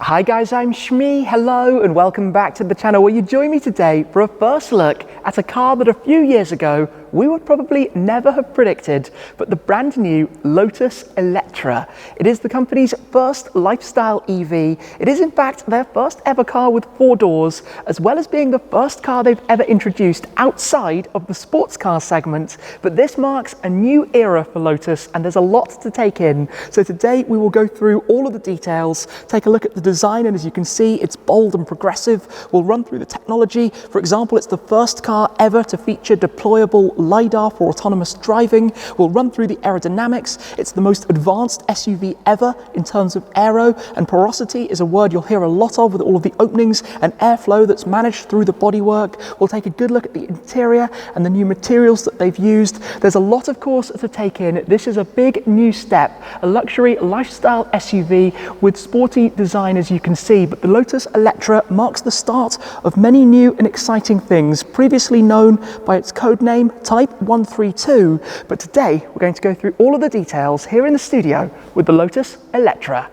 Hi guys, I'm Shmi, hello and welcome back to the channel where you join me today for a first look at a car that a few years ago we would probably never have predicted, but the brand new Lotus Eletre. It is the company's first lifestyle EV. It is in fact their first ever car with 4 doors, as well as being the first car they've ever introduced outside of the sports car segment. But this marks a new era for Lotus and there's a lot to take in. So today we will go through all of the details, take a look at the design, and as you can see, it's bold and progressive. We'll run through the technology. For example, it's the first car ever to feature deployable LIDAR for autonomous driving. We'll run through the aerodynamics. It's the most advanced SUV ever in terms of aero, and porosity is a word you'll hear a lot of with all of the openings and airflow that's managed through the bodywork. We'll take a good look at the interior and the new materials that they've used. There's a lot, of course, to take in. This is a big new step, a luxury lifestyle SUV with sporty design, as you can see, but the Lotus Eletre marks the start of many new and exciting things, previously known by its code name Type 132, but today we're going to go through all of the details here in the studio with the Lotus Eletre.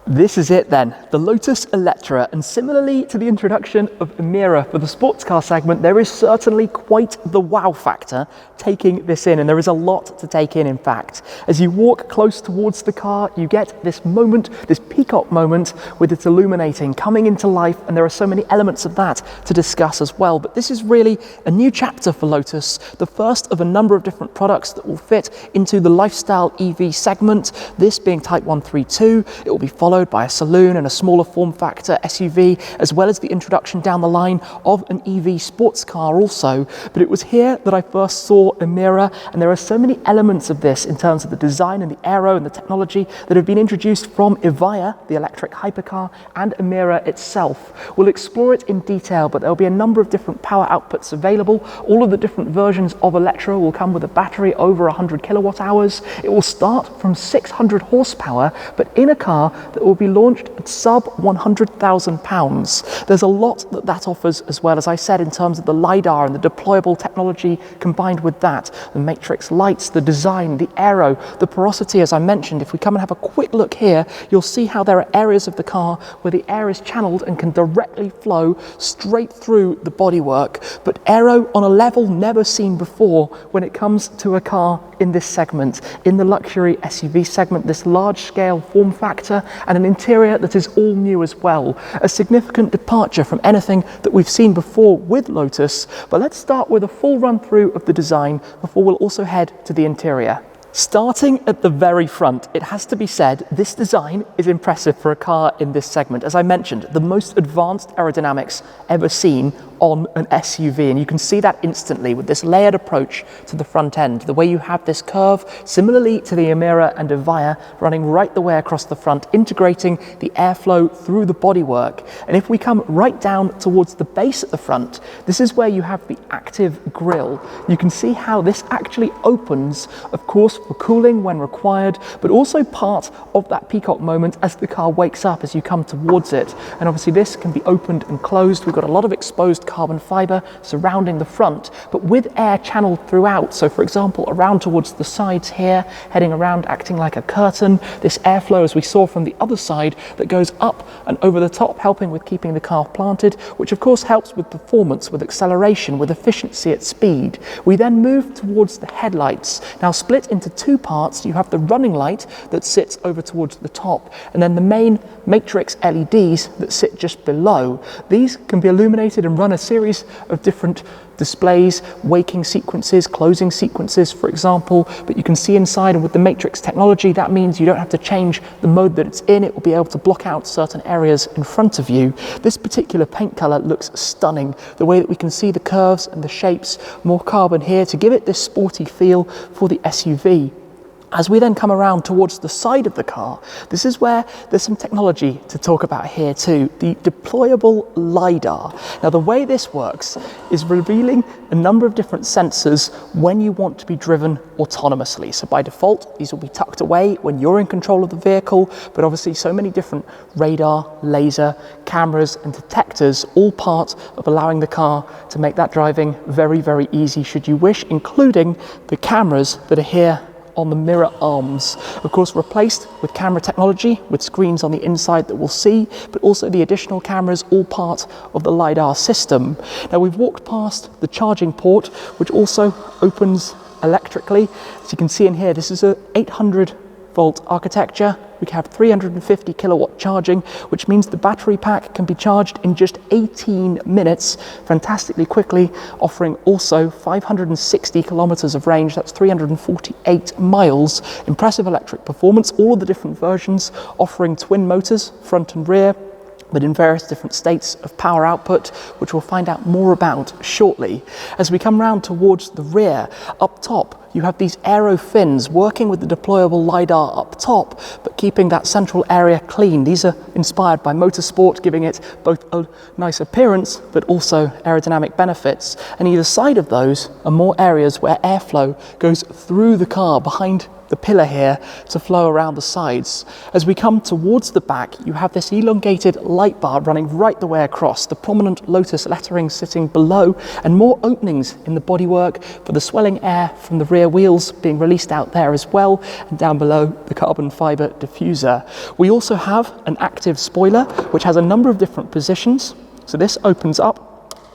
This is it then, the Lotus Eletre, and similarly to the introduction of Emira for the sports car segment, there is certainly quite the wow factor taking this in, and there is a lot to take in fact. As you walk close towards the car, you get this moment, this peacock moment with its illuminating coming into life, and there are so many elements of that to discuss as well. But this is really a new chapter for Lotus, the first of a number of different products that will fit into the lifestyle EV segment, this being Type 132. It will be followed by a saloon and a smaller form factor SUV, as well as the introduction down the line of an EV sports car also. But it was here that I first saw Emira, and there are so many elements of this in terms of the design and the aero and the technology that have been introduced from Evija, the electric hypercar, and Emira itself. We'll explore it in detail, but there'll be a number of different power outputs available. All of the different versions of Eletre will come with a battery over 100 kilowatt hours. It will start from 600 horsepower, but in a car that will be launched at sub £100,000. There's a lot that offers as well, as I said, in terms of the LIDAR and the deployable technology combined with that, the matrix lights, the design, the aero, the porosity, as I mentioned. If we come and have a quick look here, you'll see how there are areas of the car where the air is channeled and can directly flow straight through the bodywork, but aero on a level never seen before when it comes to a car in this segment, in the luxury SUV segment, this large-scale form factor and an interior that is all new as well. A significant departure from anything that we've seen before with Lotus, but let's start with a full run-through of the design before we'll also head to the interior. Starting at the very front, it has to be said, this design is impressive for a car in this segment. As I mentioned, the most advanced aerodynamics ever seen on an SUV, and you can see that instantly with this layered approach to the front end, the way you have this curve similarly to the Emira and Evija running right the way across the front, integrating the airflow through the bodywork. And if we come right down towards the base at the front, this is where you have the active grille. You can see how this actually opens, of course, for cooling when required, but also part of that peacock moment as the car wakes up as you come towards it. And obviously this can be opened and closed. We've got a lot of exposed carbon fiber surrounding the front, but with air channeled throughout. So for example, around towards the sides here, heading around, acting like a curtain, this airflow, as we saw from the other side, that goes up and over the top, helping with keeping the car planted, which of course helps with performance, with acceleration, with efficiency at speed. We then move towards the headlights, now split into 2 parts. You have the running light that sits over towards the top, and then the main matrix LEDs that sit just below. These can be illuminated and run a series of different displays, waking sequences, closing sequences, for example, but you can see inside, and with the matrix technology, that means you don't have to change the mode that it's in. It will be able to block out certain areas in front of you. This particular paint color looks stunning. The way that we can see the curves and the shapes, more carbon here to give it this sporty feel for the SUV. As we then come around towards the side of the car, this is where there's some technology to talk about here too, the deployable LIDAR. Now the way this works is revealing a number of different sensors when you want to be driven autonomously. So by default, these will be tucked away when you're in control of the vehicle, but obviously so many different radar, laser, cameras and detectors, all part of allowing the car to make that driving very, very easy should you wish, including the cameras that are here on the mirror arms. Of course, replaced with camera technology, with screens on the inside that we'll see, but also the additional cameras, all part of the LIDAR system. Now, we've walked past the charging port, which also opens electrically. As you can see in here, this is a 800-volt architecture. We have 350 kilowatt charging, which means the battery pack can be charged in just 18 minutes, fantastically quickly, offering also 560 kilometers of range. That's 348 miles. Impressive electric performance, all of the different versions offering twin motors, front and rear, but in various different states of power output, which we'll find out more about shortly. As we come round towards the rear, up top, you have these aero fins working with the deployable LIDAR up top, but keeping that central area clean. These are inspired by motorsport, giving it both a nice appearance, but also aerodynamic benefits. And either side of those are more areas where airflow goes through the car behind the pillar here to flow around the sides. As we come towards the back, you have this elongated light bar running right the way across, the prominent Lotus lettering sitting below, and more openings in the bodywork for the swelling air from the rear wheels being released out there as well, and down below the carbon fiber diffuser. We also have an active spoiler, which has a number of different positions. So this opens up,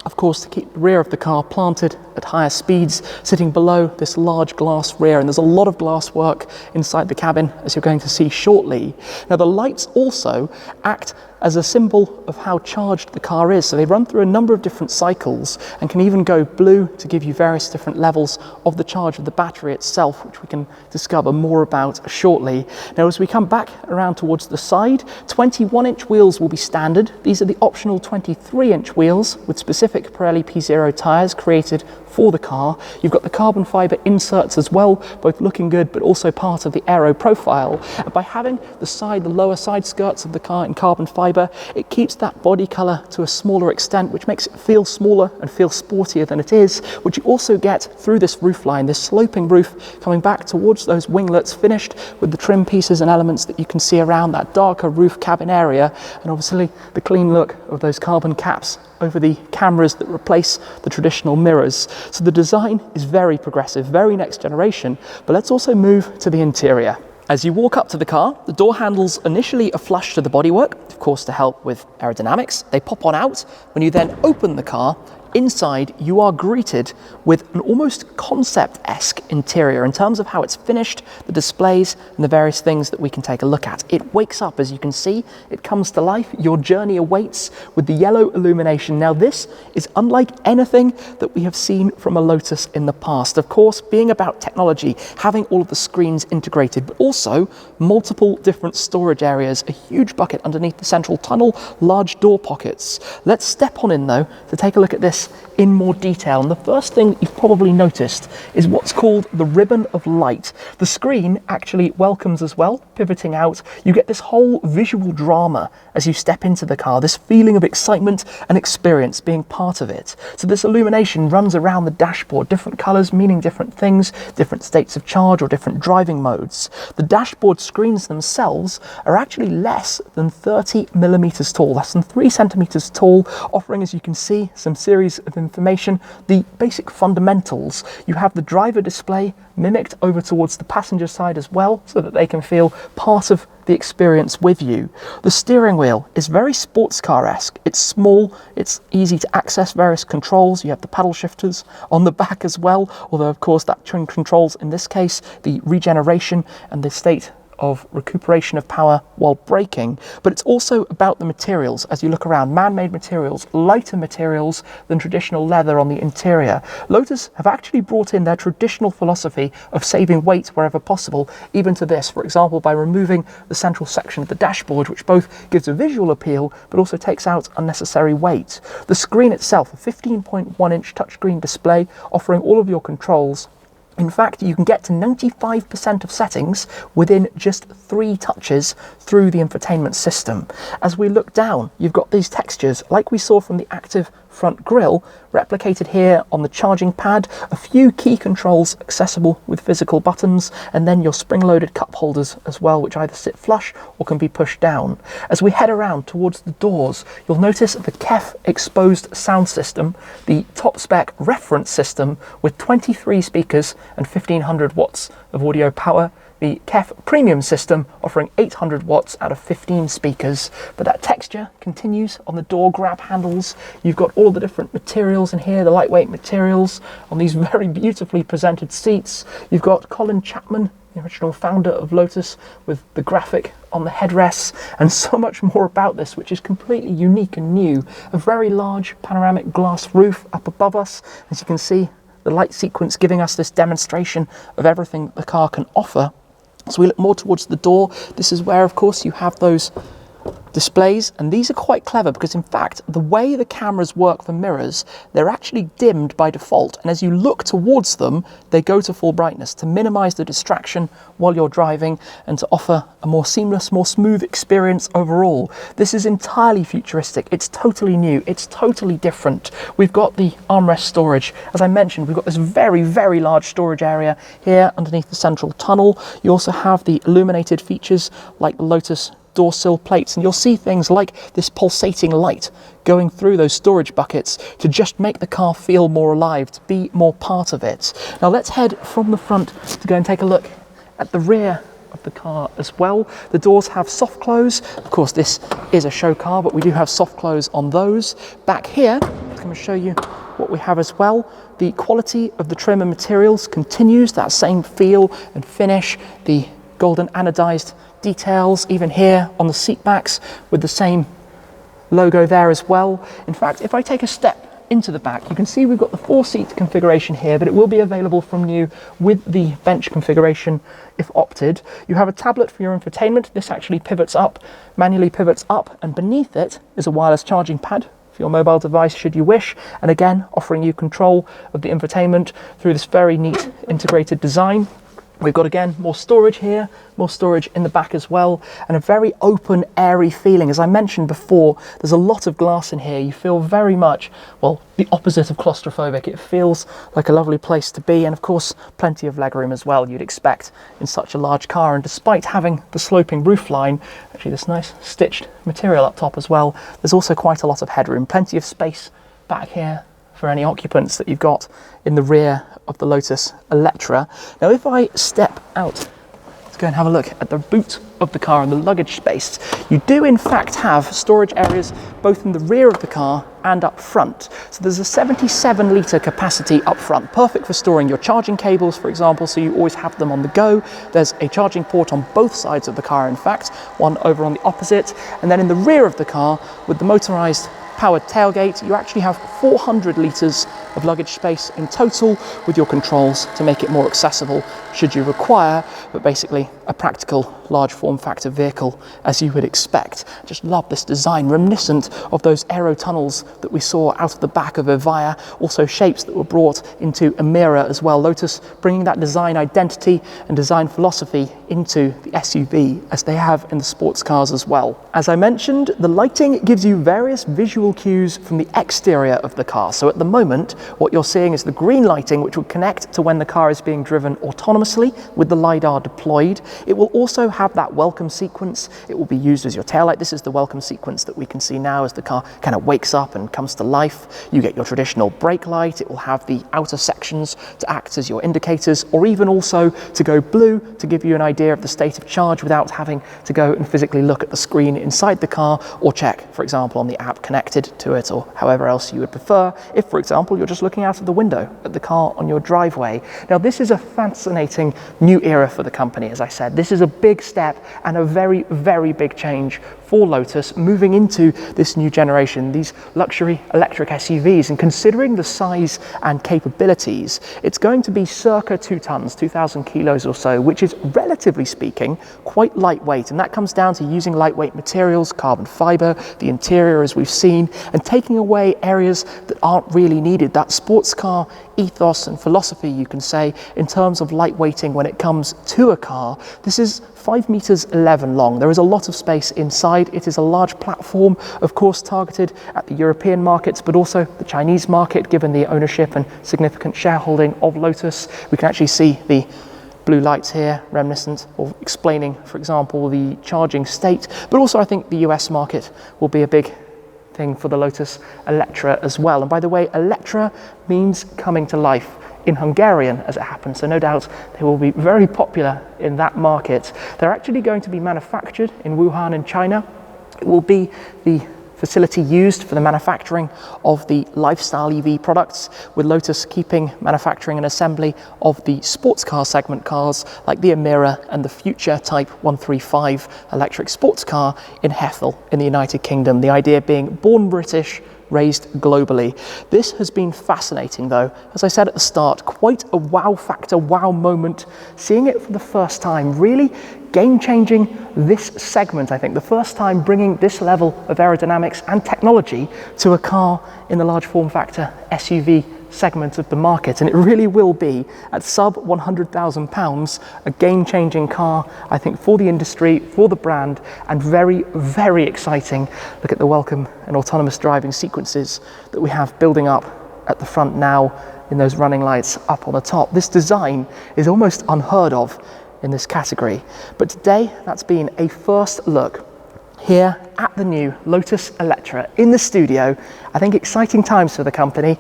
of course, to keep the rear of the car planted at higher speeds, sitting below this large glass rear, and there's a lot of glass work inside the cabin, as you're going to see shortly. Now, the lights also act as a symbol of how charged the car is, so they run through a number of different cycles and can even go blue to give you various different levels of the charge of the battery itself, which we can discover more about shortly. Now, as we come back around towards the side, 21-inch wheels will be standard. These are the optional 23-inch wheels with specific Pirelli P0 tyres created for the car. You've got the carbon fiber inserts as well, both looking good but also part of the aero profile. And by having the lower side skirts of the car in carbon fiber, it keeps that body color to a smaller extent, which makes it feel smaller and feel sportier than it is, which you also get through this roofline, this sloping roof coming back towards those winglets, finished with the trim pieces and elements that you can see around that darker roof cabin area, and obviously the clean look of those carbon caps over the cameras that replace the traditional mirrors. So the design is very progressive, very next generation, but let's also move to the interior. As you walk up to the car, the door handles initially are flush to the bodywork, of course to help with aerodynamics. They pop on out. When you then open the car, inside you are greeted with an almost concept-esque interior in terms of how it's finished, the displays and the various things that we can take a look at. It wakes up, as you can see, it comes to life. Your journey awaits with the yellow illumination. Now, this is unlike anything that we have seen from a Lotus in the past. Of course, being about technology, having all of the screens integrated, but also multiple different storage areas, a huge bucket underneath the central tunnel, large door pockets. Let's step on in though to take a look at this in more detail. And the first thing you've probably noticed is what's called the ribbon of light. The screen actually welcomes as well, pivoting out. You get this whole visual drama as you step into the car, this feeling of excitement and experience being part of it. So this illumination runs around the dashboard, different colors meaning different things, different states of charge or different driving modes. The dashboard screens themselves are actually less than 30 millimeters tall, less than 3 centimeters tall, offering, as you can see, some series of information, the basic fundamentals. You have the driver display mimicked over towards the passenger side as well, so that they can feel part of the experience with you. The steering wheel is very sports car-esque. It's small, it's easy to access various controls. You have the paddle shifters on the back as well, although of course that controls in this case the regeneration and the state of recuperation of power while braking, but it's also about the materials. As you look around, man-made materials, lighter materials than traditional leather on the interior. Lotus have actually brought in their traditional philosophy of saving weight wherever possible, even to this, for example, by removing the central section of the dashboard, which both gives a visual appeal, but also takes out unnecessary weight. The screen itself, a 15.1-inch touchscreen display, offering all of your controls. In fact, you can get to 95% of settings within just 3 touches through the infotainment system. As we look down, you've got these textures like we saw from the active front grille, replicated here on the charging pad, a few key controls accessible with physical buttons, and then your spring-loaded cup holders as well, which either sit flush or can be pushed down. As we head around towards the doors, you'll notice the KEF exposed sound system, the top spec reference system with 23 speakers and 1500 watts of audio power, the KEF Premium system offering 800 watts out of 15 speakers. But that texture continues on the door grab handles. You've got all the different materials in here, the lightweight materials on these very beautifully presented seats. You've got Colin Chapman, the original founder of Lotus, with the graphic on the headrests, and so much more about this, which is completely unique and new. A very large panoramic glass roof up above us. As you can see, the light sequence giving us this demonstration of everything the car can offer. So we look more towards the door. This is where, of course, you have those displays, and these are quite clever because, in fact, the way the cameras work for mirrors, they're actually dimmed by default, and as you look towards them, they go to full brightness to minimize the distraction while you're driving and to offer a more seamless, more smooth experience overall. This is entirely futuristic. It's totally new. It's totally different. We've got the armrest storage. As I mentioned, we've got this very, very large storage area here underneath the central tunnel. You also have the illuminated features like the Lotus door sill plates, and you'll see things like this pulsating light going through those storage buckets to just make the car feel more alive, to be more part of it. Now let's head from the front to go and take a look at the rear of the car as well. The doors have soft close. Of course, this is a show car, but we do have soft close on those. Back here, I'm going to show you what we have as well. The quality of the trim and materials continues, that same feel and finish, the golden anodized details even here on the seat backs with the same logo there as well. In fact, if I take a step into the back, you can see we've got the 4-seat configuration here, but it will be available from new with the bench configuration if opted. You have a tablet for your infotainment. This actually pivots up, manually pivots up, and beneath it is a wireless charging pad for your mobile device should you wish, and again offering you control of the infotainment through this very neat integrated design. We've got, again, more storage here, more storage in the back as well, and a very open, airy feeling. As I mentioned before, there's a lot of glass in here. You feel very much, well, the opposite of claustrophobic. It feels like a lovely place to be, and of course, plenty of legroom as well, you'd expect in such a large car. And despite having the sloping roofline, actually this nice stitched material up top as well, there's also quite a lot of headroom, plenty of space back here for any occupants that you've got in the rear of the Lotus Eletre. Now, if I step out to go and have a look at the boot of the car and the luggage space, you do in fact have storage areas both in the rear of the car and up front. So there's a 77 litre capacity up front, perfect for storing your charging cables, for example, so you always have them on the go. There's a charging port on both sides of the car, in fact, one over on the opposite, and then in the rear of the car with the motorised powered tailgate, you actually have 400 litres of luggage space in total with your controls to make it more accessible should you require, but basically a practical large form factor vehicle as you would expect. Just love this design, reminiscent of those aero tunnels that we saw out of the back of Evija, also shapes that were brought into Emira as well. Lotus bringing that design identity and design philosophy into the SUV as they have in the sports cars as well. As I mentioned, the lighting gives you various visual cues from the exterior of the car. So at the moment, what you're seeing is the green lighting, which will connect to when the car is being driven autonomously with the LIDAR deployed. It will also have that welcome sequence. It will be used as your taillight. This is the welcome sequence that we can see now as the car kind of wakes up and comes to life. You get your traditional brake light. It will have the outer sections to act as your indicators, or even also to go blue to give you an idea of the state of charge without having to go and physically look at the screen inside the car, or check, for example, on the app connected to it, or however else you would prefer, if, for example, you're just looking out of the window at the car on your driveway. Now, this is a fascinating new era for the company, as I said. This is a big step and a very, very big change for Lotus moving into this new generation, these luxury electric SUVs. And considering the size and capabilities, it's going to be circa 2 tons, 2,000 kilos or so, which is, relatively speaking, quite lightweight. And that comes down to using lightweight materials, carbon fiber, the interior, as we've seen, and taking away areas that aren't really needed. That sports car ethos and philosophy, you can say, in terms of lightweighting when it comes to a car. This is 5.11 meters long. There is a lot of space inside. It is a large platform, of course, targeted at the European markets, but also the Chinese market, given the ownership and significant shareholding of Lotus. We can actually see the blue lights here, reminiscent of explaining, for example, the charging state, but also I think the US market will be a big thing for the Lotus Eletre as well. And by the way, Eletre means coming to life in Hungarian, as it happens, so no doubt they will be very popular in that market. They're actually going to be manufactured in Wuhan in China. It will be the facility used for the manufacturing of the lifestyle EV products, with Lotus keeping manufacturing and assembly of the sports car segment cars like the Emira and the future Type 135 electric sports car in Hethel in the United Kingdom. The idea being born British, raised globally. This has been fascinating though. As I said at the start, quite a wow factor, wow moment, seeing it for the first time, really game-changing this segment, I think. The first time bringing this level of aerodynamics and technology to a car in the large form factor SUV segment of the market, and it really will be, at sub £100,000, a game-changing car, I think, for the industry, for the brand, and very, very exciting. Look at the welcome and autonomous driving sequences that we have building up at the front now in those running lights up on the top. This design is almost unheard of in this category, but today that's been a first look here at the new Lotus Eletre in the studio. I think exciting times for the company.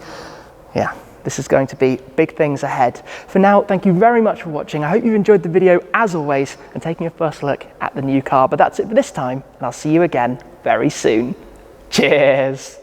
Yeah, this is going to be big things ahead. For now, thank you very much for watching. I hope you've enjoyed the video as always and taking a first look at the new car. But that's it for this time, and I'll see you again very soon. Cheers.